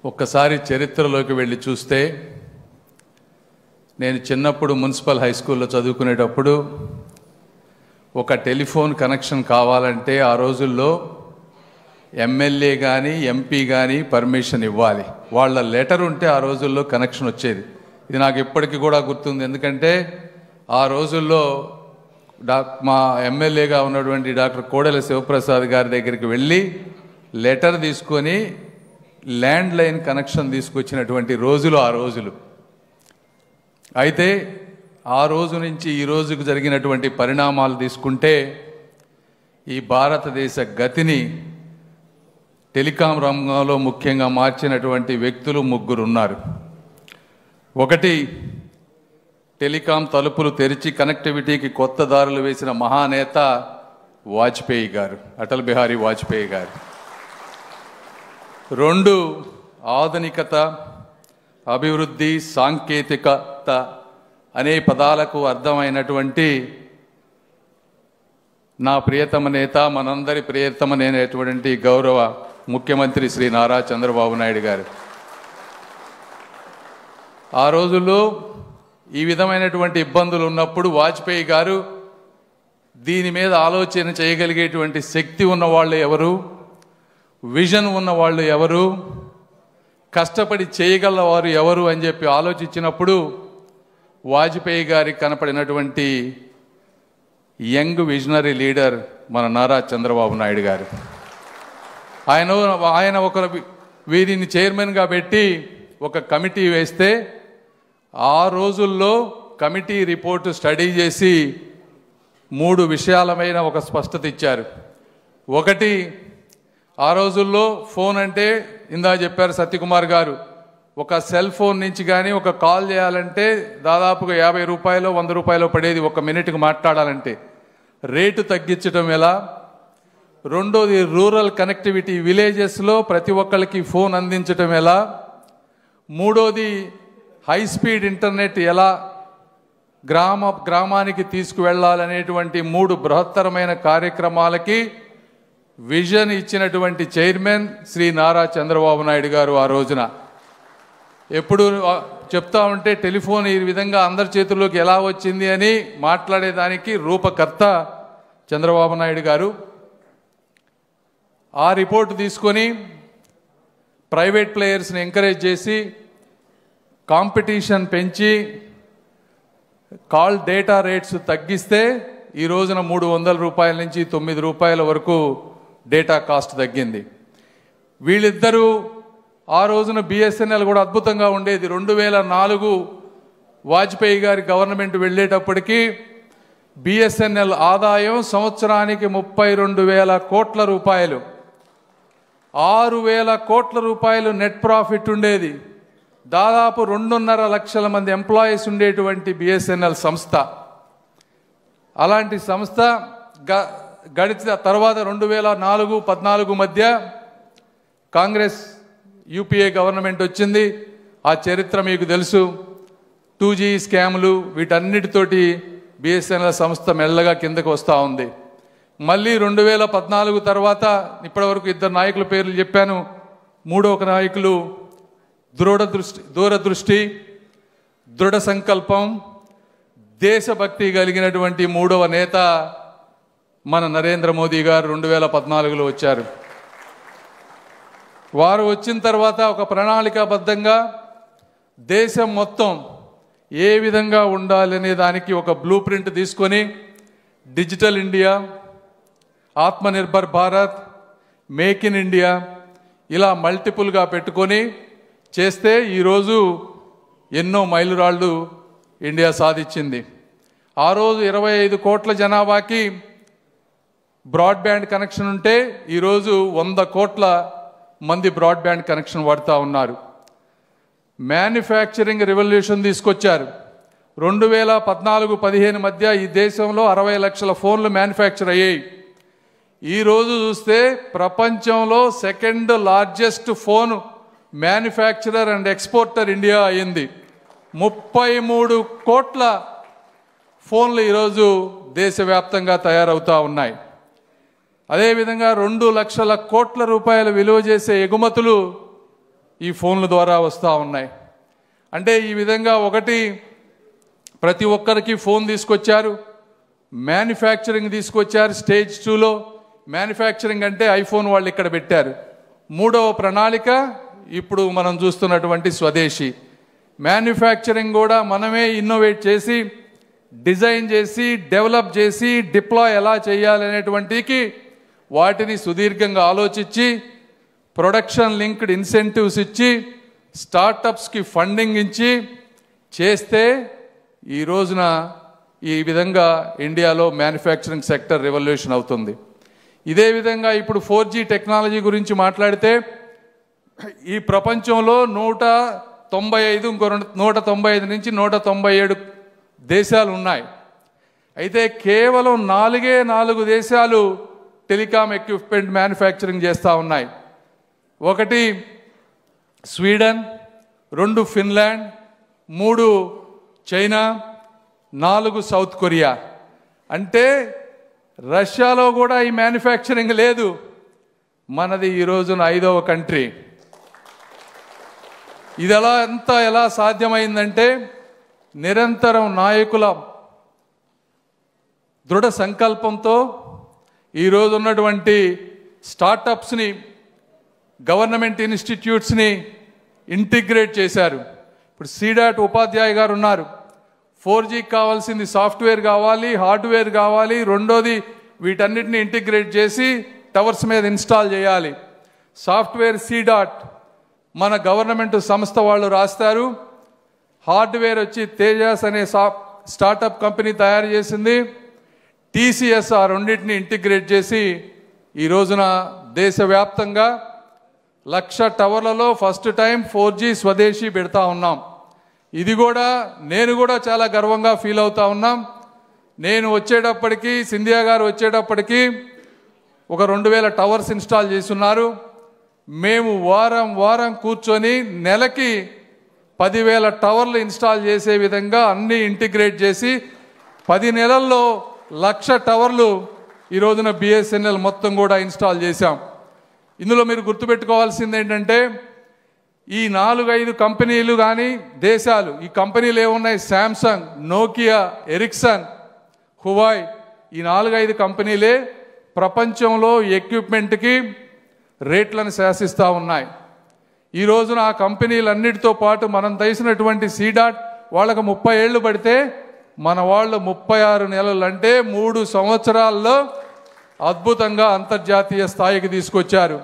ఒక్కసారి చరిత్రలోకి వెళ్ళి చూస్తే, నేను చిన్నప్పుడు మున్సిపల్ హై స్కూల్లో చదువుకునేటప్పుడు ఒక టెలిఫోన్ కనెక్షన్ కావాలంటే ఆ రోజుల్లో ఎమ్మెల్యే కానీ ఎంపీ కానీ పర్మిషన్ ఇవ్వాలి. వాళ్ళ లెటర్ ఉంటే ఆ రోజుల్లో కనెక్షన్ వచ్చేది. ఇది నాకు ఇప్పటికీ కూడా గుర్తుంది. ఎందుకంటే ఆ రోజుల్లో మా ఎమ్మెల్యేగా ఉన్నటువంటి డాక్టర్ కోడెల శివప్రసాద్ గారి దగ్గరికి వెళ్ళి లెటర్ తీసుకొని ల్యాండ్ లైన్ కనెక్షన్ తీసుకొచ్చినటువంటి రోజులు ఆ రోజులు. అయితే ఆ రోజు నుంచి ఈ రోజుకు జరిగినటువంటి పరిణామాలు తీసుకుంటే ఈ భారతదేశ గతిని టెలికాం రంగంలో ముఖ్యంగా మార్చినటువంటి వ్యక్తులు ముగ్గురు ఉన్నారు. ఒకటి, టెలికాం తలుపులు తెరిచి కనెక్టివిటీకి కొత్త దారులు వేసిన మహానేత వాజ్పేయి గారు, అటల్ బిహారీ వాజ్పేయి గారు. రెండు, ఆధునికత, అభివృద్ధి, సాంకేతికత అనే పదాలకు అర్థమైనటువంటి నా ప్రియతమ నేత, మనందరి ప్రియతమ నేనటువంటి గౌరవ ముఖ్యమంత్రి శ్రీ నారా చంద్రబాబు నాయుడు గారు. ఆ రోజుల్లో ఈ విధమైనటువంటి ఇబ్బందులు ఉన్నప్పుడు వాజ్పేయి గారు దీని మీద ఆలోచన చేయగలిగేటువంటి శక్తి ఉన్నవాళ్ళు ఎవరు, విజన్ ఉన్నవాళ్ళు ఎవరు, కష్టపడి చేయగలవారు ఎవరు అని చెప్పి ఆలోచించినప్పుడు వాజ్పేయి గారికి కనపడినటువంటి యంగ్ విజనరీ లీడర్ మన నారా చంద్రబాబు నాయుడు గారు. ఆయన ఒక వీరిని చైర్మన్గా పెట్టి ఒక కమిటీ వేస్తే ఆ రోజుల్లో కమిటీ రిపోర్టు స్టడీ చేసి 3 విషయాలమైన ఒక స్పష్టత ఇచ్చారు. ఒకటి, ఆ రోజుల్లో ఫోన్ అంటే ఇందా చెప్పారు సత్యకుమార్ గారు, ఒక సెల్ ఫోన్ నుంచి కానీ ఒక కాల్ చేయాలంటే దాదాపుగా 50 రూపాయలు 100 రూపాయలు పడేది ఒక మినిట్కి మాట్లాడాలంటే. రేటు తగ్గించడం ఎలా? రెండోది, రూరల్ కనెక్టివిటీ, విలేజెస్లో ప్రతి ఒక్కరికి ఫోన్ అందించడం ఎలా? మూడోది, హై స్పీడ్ ఇంటర్నెట్ ఎలా గ్రామానికి తీసుకువెళ్ళాలనేటువంటి 3 బృహత్తరమైన కార్యక్రమాలకి విజన్ ఇచ్చినటువంటి చైర్మన్ శ్రీ నారా చంద్రబాబు నాయుడు గారు. ఆ రోజున ఎప్పుడు చెప్తా ఉంటే టెలిఫోన్ ఈ విధంగా అందరి చేతుల్లోకి ఎలా వచ్చింది అని మాట్లాడేదానికి రూపకర్త చంద్రబాబు నాయుడు గారు. ఆ రిపోర్టు తీసుకొని ప్రైవేట్ ప్లేయర్స్ని ఎంకరేజ్ చేసి కాంపిటీషన్ పెంచి కాల్ డేటా రేట్స్ తగ్గిస్తే ఈ రోజున 300 రూపాయల నుంచి 9 రూపాయల వరకు డేటా కాస్ట్ తగ్గింది. వీళ్ళిద్దరూ ఆ రోజున బిఎస్ఎన్ఎల్ కూడా అద్భుతంగా ఉండేది. 2004 వాజ్పేయి గారి గవర్నమెంట్ వెళ్ళేటప్పటికీ బిఎస్ఎన్ఎల్ ఆదాయం సంవత్సరానికి 32,000 కోట్ల రూపాయలు, 6,000 కోట్ల రూపాయలు నెట్ ప్రాఫిట్ ఉండేది. దాదాపు 2.5 లక్షల మంది ఎంప్లాయీస్ ఉండేటువంటి బిఎస్ఎన్ఎల్ సంస్థ. అలాంటి సంస్థ గడిచిన తర్వాత 2004-14 మధ్య కాంగ్రెస్ యూపీఏ గవర్నమెంట్ వచ్చింది. ఆ చరిత్ర మీకు తెలుసు. 2G స్కాములు వీటన్నిటితోటి బిఎస్ఎన్ఎల్ సంస్థ మెల్లగా కిందకు వస్తూ ఉంది. మళ్ళీ 2014 తర్వాత ఇప్పటివరకు 2 నాయకుల పేర్లు చెప్పాను. మూడో ఒక నాయకులు దూరదృష్టి, దృఢ సంకల్పం, దేశభక్తి కలిగినటువంటి 3వ నేత మన నరేంద్ర మోదీ గారు 2014లో వచ్చారు. వారు వచ్చిన తర్వాత ఒక ప్రణాళికాబద్ధంగా దేశం మొత్తం ఏ విధంగా ఉండాలనే దానికి ఒక బ్లూ ప్రింట్ తీసుకొని digital India, Atmanirbhar Bharat, make in India ఇలా మల్టిపుల్గా పెట్టుకొని చేస్తే ఈరోజు ఎన్నో మైలురాళ్ళు ఇండియా సాధించింది. ఆ రోజు 25 కోట్ల జనాభాకి బ్రాడ్బ్యాండ్ కనెక్షన్ ఉంటే ఈరోజు 100 కోట్ల మంది బ్రాడ్బ్యాండ్ కనెక్షన్ వాడుతూ ఉన్నారు. మ్యానుఫ్యాక్చరింగ్ రెవల్యూషన్ తీసుకొచ్చారు. 2014-15 మధ్య ఈ దేశంలో 60 లక్షల ఫోన్లు మ్యానుఫ్యాక్చర్ అయ్యాయి. ఈరోజు చూస్తే ప్రపంచంలో 2nd largest phone manufacturer and exporter India అయింది. 33 కోట్ల ఫోన్లు ఈరోజు దేశవ్యాప్తంగా తయారవుతూ ఉన్నాయి. అదేవిధంగా 2 లక్షల కోట్ల రూపాయల విలువ చేసే ఎగుమతులు ఈ ఫోన్ల ద్వారా వస్తూ ఉన్నాయి. అంటే ఈ విధంగా ఒకటి ప్రతి ఒక్కరికి ఫోన్ తీసుకొచ్చారు, మ్యానుఫ్యాక్చరింగ్ తీసుకొచ్చారు. స్టేజ్ 2లో మ్యానుఫ్యాక్చరింగ్ అంటే ఐఫోన్ వాళ్ళు ఇక్కడ పెట్టారు. మూడవ ప్రణాళిక ఇప్పుడు మనం చూస్తున్నటువంటి స్వదేశీ మ్యానుఫ్యాక్చరింగ్ కూడా మనమే ఇన్నోవేట్ చేసి డిజైన్ చేసి డెవలప్ చేసి డిప్లాయ్ ఎలా చేయాలనేటువంటికి వాటిని సుదీర్ఘంగా ఆలోచించి ప్రొడక్షన్ లింక్డ్ ఇన్సెంటివ్స్ ఇచ్చి స్టార్టప్స్కి ఫండింగ్ ఇచ్చి చేస్తే ఈ రోజున ఈ విధంగా ఇండియాలో మ్యానుఫ్యాక్చరింగ్ సెక్టర్ రెవల్యూషన్ అవుతుంది. ఇదే విధంగా ఇప్పుడు 4G టెక్నాలజీ గురించి మాట్లాడితే ఈ ప్రపంచంలో 195 నుంచి 197 దేశాలు ఉన్నాయి. అయితే కేవలం 4 దేశాలు టెలికాం ఎక్విప్మెంట్ మ్యానుఫ్యాక్చరింగ్ చేస్తూ ఉన్నాయి. ఒకటి Sweden, 2 Finland, 3 China, 4 south Korea. అంటే రష్యాలో కూడా ఈ మ్యానుఫ్యాక్చరింగ్ లేదు. మనది ఈ రోజున 5వ కంట్రీ. ఇది ఎలా సాధ్యమైందంటే నిరంతరం నాయకుల దృఢ సంకల్పంతో ఈరోజు ఉన్నటువంటి స్టార్టప్స్ని గవర్నమెంట్ ఇన్స్టిట్యూట్స్ని ఇంటిగ్రేట్ చేశారు. ఇప్పుడు సీడాట్ ఉపాధ్యాయ గారు ఉన్నారు. 4Gకి కావాల్సింది సాఫ్ట్వేర్ కావాలి, హార్డ్వేర్ కావాలి, రెండోది వీటన్నిటిని ఇంటిగ్రేట్ చేసి టవర్స్ మీద ఇన్స్టాల్ చేయాలి. సాఫ్ట్వేర్ సీడాట్ మన గవర్నమెంట్ సంస్థ వాళ్ళు రాస్తారు. హార్డ్వేర్ వచ్చి తేజాస్ అనే స్టార్టప్ కంపెనీ తయారు చేసింది. TCS ఆ రెండింటిని ఇంటిగ్రేట్ చేసి ఈ రోజున దేశవ్యాప్తంగా 1,00,000 టవర్లలో ఫస్ట్ టైం 4G స్వదేశీ పెడతా ఉన్నాం. ఇది కూడా నేను కూడా చాలా గర్వంగా ఫీల్ అవుతా ఉన్నాం. నేను వచ్చేటప్పటికి సింధియా గారు వచ్చేటప్పటికి ఒక 2,000 టవర్స్ ఇన్స్టాల్ చేస్తున్నారు. మేము వారం కూర్చొని నెలకి 10,000 టవర్లు ఇన్స్టాల్ చేసే విధంగా అన్నీ ఇంటిగ్రేట్ చేసి 10 నెలల్లో 1,00,000 టవర్లు ఈ రోజున BSNL మొత్తం కూడా ఇన్స్టాల్ చేశాం. ఇందులో మీరు గుర్తుపెట్టుకోవాల్సింది ఏంటంటే ఈ 4-5 కంపెనీలు కానీ దేశాలు, ఈ కంపెనీలు ఏమున్నాయి, శాంసంగ్, నోకియా, ఎరిక్సన్, హువాయ్, ఈ 4-5 కంపెనీలే ప్రపంచంలో ఎక్విప్మెంట్కి రేట్లను శాసిస్తూ ఉన్నాయి. ఈ రోజున ఆ కంపెనీలన్నిటితో పాటు మనం తీసినటువంటి సీడాట్ వాళ్ళకు 30 ఏళ్ళు పడితే మన వాళ్ళు 36 నెలలు అంటే 3 సంవత్సరాల్లో అద్భుతంగా అంతర్జాతీయ స్థాయికి తీసుకొచ్చారు.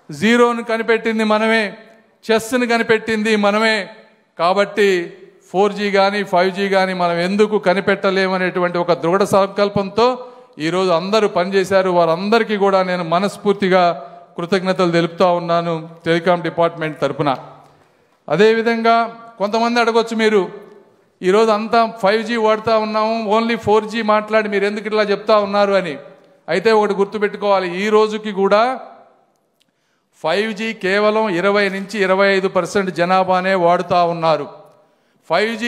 జీరోను కనిపెట్టింది మనమే, చెస్ని కనిపెట్టింది మనమే. కాబట్టి 4G కానీ 5G కానీ మనం ఎందుకు కనిపెట్టలేమనేటువంటి ఒక దృఢ సంకల్పంతో ఈరోజు అందరూ పనిచేశారు. వారందరికీ కూడా నేను మనస్ఫూర్తిగా కృతజ్ఞతలు తెలుపుతా ఉన్నాను టెలికాం డిపార్ట్మెంట్ తరఫున. అదేవిధంగా కొంతమంది అడగొచ్చు, మీరు ఈరోజు అంతా 5G వాడుతూ ఉన్నాము, ఓన్లీ 4G మాట్లాడి మీరు ఎందుకు ఇట్లా చెప్తా ఉన్నారు అని. అయితే ఒకటి గుర్తుపెట్టుకోవాలి, ఈ రోజుకి కూడా 5G కేవలం 20 నుంచి 25% జనాభానే వాడుతూ ఉన్నారు. 5G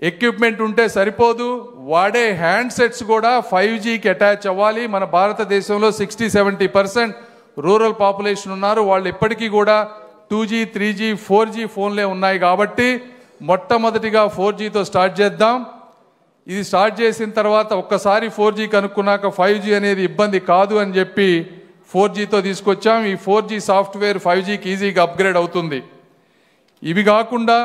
ఎక్విప్మెంట్ ఉంటే సరిపోదు, వాడే హ్యాండ్సెట్స్ కూడా 5Gకి అటాచ్ అవ్వాలి. మన భారతదేశంలో 60-70% రూరల్ పాపులేషన్ ఉన్నారు. వాళ్ళు ఇప్పటికీ కూడా 2G, 3G, 4G ఫోన్లే ఉన్నాయి. కాబట్టి మొట్టమొదటిగా 4Gతో స్టార్ట్ చేద్దాం. ఇది స్టార్ట్ చేసిన తర్వాత ఒక్కసారి 4G కనుక్కున్నాక 5G అనేది ఇబ్బంది కాదు అని చెప్పి 4Gతో తీసుకొచ్చాం. ఈ 4G సాఫ్ట్వేర్ 5Gకి ఈజీగా అప్గ్రేడ్ అవుతుంది. ఇవి కాకుండా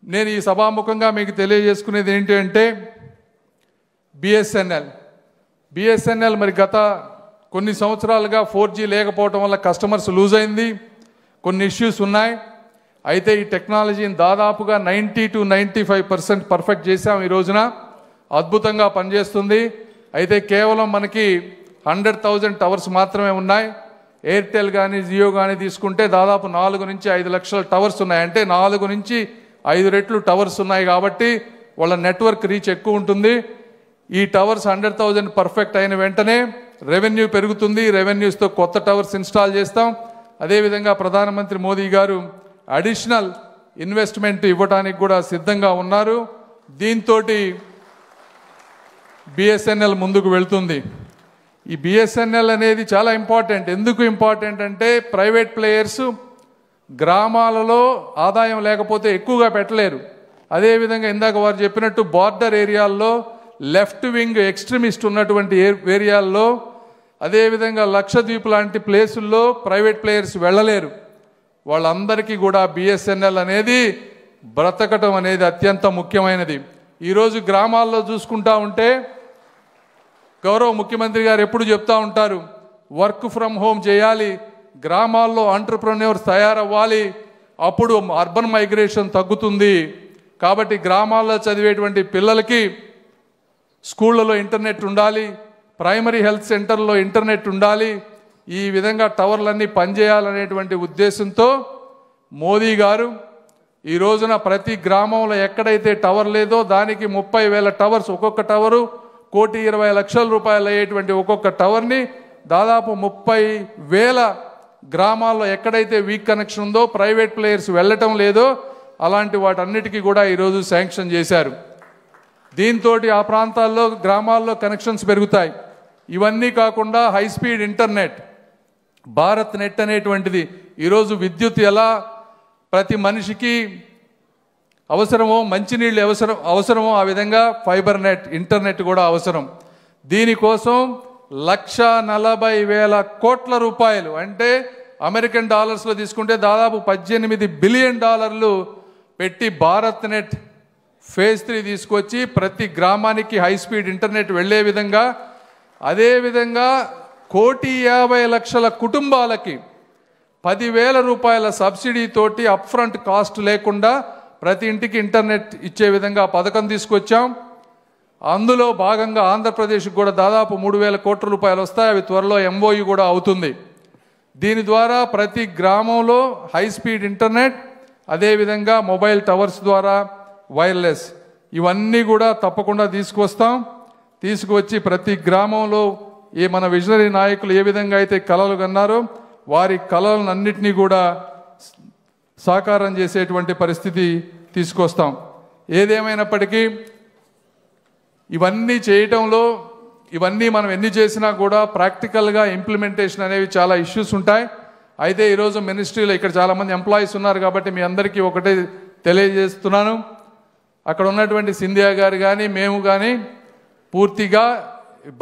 నేను ఈ సభాముఖంగా మీకు తెలియజేసుకునేది ఏంటి అంటే బిఎస్ఎన్ఎల్ మరి గత కొన్ని సంవత్సరాలుగా 4G లేకపోవటం వల్ల కస్టమర్స్ లూజ్ అయింది, కొన్ని ఇష్యూస్ ఉన్నాయి. అయితే ఈ టెక్నాలజీని దాదాపుగా 90-95% పర్ఫెక్ట్ చేశాం. ఈ రోజున అద్భుతంగా పనిచేస్తుంది. అయితే కేవలం మనకి 100,000 టవర్స్ మాత్రమే ఉన్నాయి. ఎయిర్టెల్ కానీ జియో కానీ తీసుకుంటే దాదాపు 4 నుంచి 5 లక్షల టవర్స్ ఉన్నాయి. అంటే 4 నుంచి 5 రెట్లు టవర్స్ ఉన్నాయి. కాబట్టి వాళ్ళ నెట్వర్క్ రీచ్ ఎక్కువ ఉంటుంది. ఈ టవర్స్ 100,000 పర్ఫెక్ట్ అయిన వెంటనే రెవెన్యూ పెరుగుతుంది. రెవెన్యూస్తో కొత్త టవర్స్ ఇన్స్టాల్ చేస్తాం. అదేవిధంగా ప్రధానమంత్రి మోదీ గారు అడిషనల్ ఇన్వెస్ట్మెంట్ ఇవ్వడానికి కూడా సిద్ధంగా ఉన్నారు. దీంతో బిఎస్ఎన్ఎల్ ముందుకు వెళ్తుంది. ఈ బిఎస్ఎన్ఎల్ అనేది చాలా ఇంపార్టెంట్. ఎందుకు ఇంపార్టెంట్ అంటే ప్రైవేట్ ప్లేయర్స్ గ్రామాలలో ఆదాయం లేకపోతే ఎక్కువగా పెట్టలేరు. అదేవిధంగా ఇందాక వారు చెప్పినట్టు బార్డర్ ఏరియాల్లో లెఫ్ట్ వింగ్ ఎక్స్ట్రీమిస్ట్ ఉన్నటువంటి ఏరియాల్లో, అదేవిధంగా లక్షద్వీప్ లాంటి ప్లేసుల్లో ప్రైవేట్ ప్లేయర్స్ వెళ్ళలేరు. వాళ్ళందరికీ కూడా బిఎస్ఎన్ఎల్ అనేది బ్రతకటం అనేది అత్యంత ముఖ్యమైనది. ఈరోజు గ్రామాల్లో చూసుకుంటా ఉంటే గౌరవ ముఖ్యమంత్రి గారు ఎప్పుడు చెప్తా ఉంటారు, వర్క్ ఫ్రమ్ హోమ్ చేయాలి, గ్రామాల్లో ఎంటర్‌ప్రెన్యూర్స్ తయారవ్వాలి, అప్పుడు అర్బన్ మైగ్రేషన్ తగ్గుతుంది. కాబట్టి గ్రామాల్లో చదివేటువంటి పిల్లలకి స్కూళ్ళలో ఇంటర్నెట్ ఉండాలి, ప్రైమరీ హెల్త్ సెంటర్లో ఇంటర్నెట్ ఉండాలి, ఈ విధంగా టవర్లన్నీ పనిచేయాలనేటువంటి ఉద్దేశంతో మోదీ గారు ఈ రోజున ప్రతి గ్రామంలో ఎక్కడైతే టవర్ లేదో దానికి 30,000 టవర్స్, ఒక్కొక్క టవరు ₹1,20,00,000 అయ్యేటువంటి ఒక్కొక్క టవర్ని దాదాపు 30,000 గ్రామాల్లో ఎక్కడైతే వీక్ కనెక్షన్ ఉందో, ప్రైవేట్ ప్లేయర్స్ వెళ్ళటం లేదో అలాంటి వాటన్నిటికీ కూడా ఈరోజు శాంక్షన్ చేశారు. దీంతో ఆ ప్రాంతాల్లో గ్రామాల్లో కనెక్షన్స్ పెరుగుతాయి. ఇవన్నీ కాకుండా high speed internet, Bharat net అనేటువంటిది, ఈరోజు విద్యుత్ ఎలా ప్రతి మనిషికి అవసరమో, మంచినీళ్ళు అవసరమో ఆ విధంగా ఫైబర్ నెట్, ఇంటర్నెట్ కూడా అవసరం. దీనికోసం ₹140,000 కోట్ల, అంటే అమెరికన్ డాలర్స్లో తీసుకుంటే దాదాపు $18 బిలియన్ పెట్టి భారత్ నెట్ ఫేజ్ 3 తీసుకొచ్చి ప్రతి గ్రామానికి హై స్పీడ్ ఇంటర్నెట్ వెళ్లే విధంగా, అదేవిధంగా ₹1,50,00,000 కుటుంబాలకి ₹10,000 సబ్సిడీ తోటి అప్ఫ్రంట్ కాస్ట్ లేకుండా ప్రతి ఇంటికి ఇంటర్నెట్ ఇచ్చే విధంగా పథకం తీసుకొచ్చాం. అందులో భాగంగా ఆంధ్రప్రదేశ్కి కూడా దాదాపు ₹3,000 కోట్ల వస్తాయి. అవి త్వరలో MOU కూడా అవుతుంది. దీని ద్వారా ప్రతి గ్రామంలో హై స్పీడ్ ఇంటర్నెట్, అదేవిధంగా మొబైల్ టవర్స్ ద్వారా వైర్లెస్, ఇవన్నీ కూడా తప్పకుండా తీసుకువచ్చి ప్రతి గ్రామంలో మన విజనరీ నాయకులు ఏ విధంగా అయితే కలలు కన్నారో వారి కలలన్నింటినీ కూడా సాకారం చేసేటువంటి పరిస్థితి తీసుకొస్తాం. ఏదేమైనప్పటికీ ఇవన్నీ చేయటంలో, ఇవన్నీ మనం ఎన్ని చేసినా కూడా ప్రాక్టికల్గా ఇంప్లిమెంటేషన్ అనేవి చాలా ఇష్యూస్ ఉంటాయి. అయితే ఈరోజు మినిస్ట్రీలో ఇక్కడ చాలామంది ఎంప్లాయీస్ ఉన్నారు కాబట్టి మీ అందరికీ ఒకటే తెలియజేస్తున్నాను, అక్కడ ఉన్నటువంటి సింధియా గారు కానీ మేము కానీ పూర్తిగా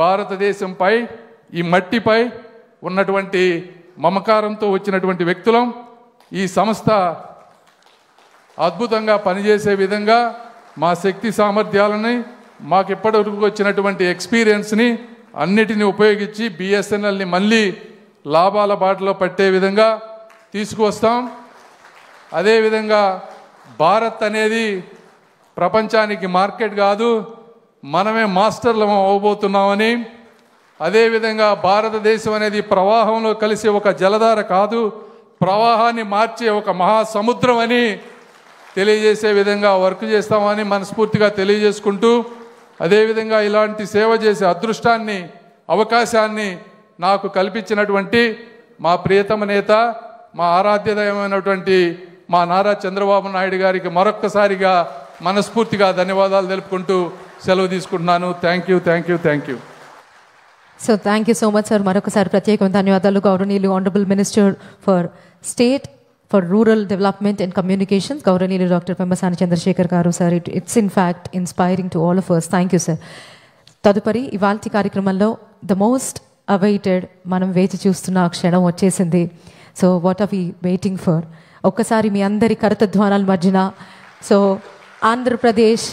భారతదేశంపై, ఈ మట్టిపై ఉన్నటువంటి మమకారంతో వచ్చినటువంటి వ్యక్తులం. ఈ సంస్థ అద్భుతంగా పనిచేసే విధంగా మా శక్తి సామర్థ్యాలని, మాకు ఇప్పటివరకు వచ్చినటువంటి ఎక్స్పీరియన్స్ని అన్నిటినీ ఉపయోగించి బిఎస్ఎన్ఎల్ని మళ్ళీ లాభాల బాటలో పట్టే విధంగా తీసుకువస్తాం. అదేవిధంగా భారత్ అనేది ప్రపంచానికి మార్కెట్ కాదు, మనమే మాస్టర్లం అవ్వబోతున్నామని, అదేవిధంగా భారతదేశం అనేది ప్రవాహంలో కలిసే ఒక జలధార కాదు, ప్రవాహాన్ని మార్చే ఒక మహాసముద్రం అని తెలియజేసే విధంగా వర్క్ చేస్తామని మనస్ఫూర్తిగా తెలియజేసుకుంటూ, అదేవిధంగా ఇలాంటి సేవ చేసే అదృష్టాన్ని, అవకాశాన్ని నాకు కల్పించినటువంటి మా ప్రియతమ నేత, మా ఆరాధ్యదైనటువంటి మా నారా చంద్రబాబు నాయుడు గారికి మరొక్కసారిగా మనస్ఫూర్తిగా ధన్యవాదాలు తెలుపుకుంటూ సెలవు తీసుకుంటున్నాను. Thank you. So thank you so much sir. మరొకసారి ప్రత్యేకమైన ధన్యవాదాలు. గౌరవనీయులు honourable minister for state for rural development and communications, గౌరవనీయులు డాక్టర్ పెమ్మసాని చంద్రశేఖర్ గారు. Sir, it's in fact inspiring to all of us. Thank you sir. తదుపరి ఇవాల్టి కార్యక్రమంలో ద మోస్ట్ అవైటెడ్, మనం వేచి చూస్తున్న క్షణం వచ్చేసింది. So what are we waiting for? ఒక్కసారి మీ అందరి కరతధ్వానాల మధ్యన, సో ఆంధ్రప్రదేశ్